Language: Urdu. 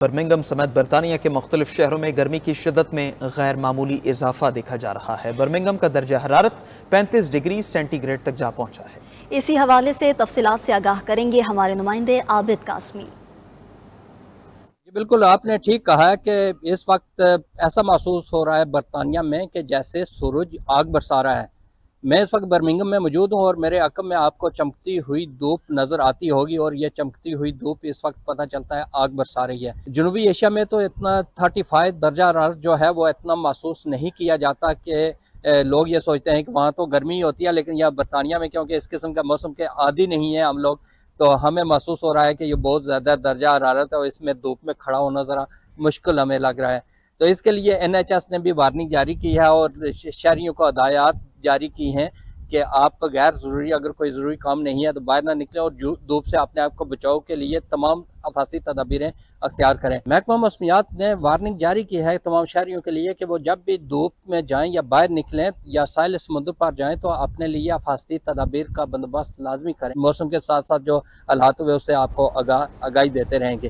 برمنگھم سمیت برطانیہ کے مختلف شہروں میں گرمی کی شدت میں غیر معمولی اضافہ دیکھا جا رہا ہے۔ برمنگھم کا درجہ حرارت 35 ڈگری سینٹی گریڈ تک جا پہنچا ہے۔ اسی حوالے سے تفصیلات سے آگاہ کریں گے ہمارے نمائندے عابد قاسمی۔ بالکل آپ نے ٹھیک کہا ہے کہ اس وقت ایسا محسوس ہو رہا ہے برطانیہ میں کہ جیسے سورج آگ برسا رہا ہے۔ میں اس وقت برمنگھم میں موجود ہوں اور میرے عقب میں آپ کو چمکتی ہوئی دھوپ نظر آتی ہوگی، اور یہ چمکتی ہوئی دھوپ اس وقت پتہ چلتا ہے آگ برسا رہی ہے۔ جنوبی ایشیا میں تو اتنا 35 درجہ حرارت جو ہے وہ اتنا محسوس نہیں کیا جاتا کہ لوگ یہ سوچتے ہیں کہ وہاں تو گرمی ہوتی ہے، لیکن یہاں برطانیہ میں کیونکہ اس قسم کا موسم کے عادی نہیں ہیں ہم لوگ، تو ہمیں محسوس ہو رہا ہے کہ یہ بہت زیادہ درجہ حرارت ہے اور اس میں دھوپ میں کھڑا ہونا ذرا مشکل ہمیں لگ رہا ہے۔ تو اس کے لیے NHS نے بھی وارننگ جاری کی ہے اور شہریوں کو ہدایات جاری کی ہیں کہ آپ غیر ضروری اگر کوئی ضروری کام نہیں ہے تو باہر نہ نکلیں، اور دھوپ سے اپنے آپ کو بچاؤ کے لیے تمام حفاظتی تدابیریں اختیار کریں۔ محکمہ موسمیات نے وارننگ جاری کی ہے تمام شہریوں کے لیے کہ وہ جب بھی دھوپ میں جائیں یا باہر نکلیں یا ساحل سمندر پر جائیں تو اپنے لیے حفاظتی تدابیر کا بندوبست لازمی کریں۔ موسم کے ساتھ ساتھ جو حالات ہوئے اس سے آپ کو آگاہی دیتے رہیں گے۔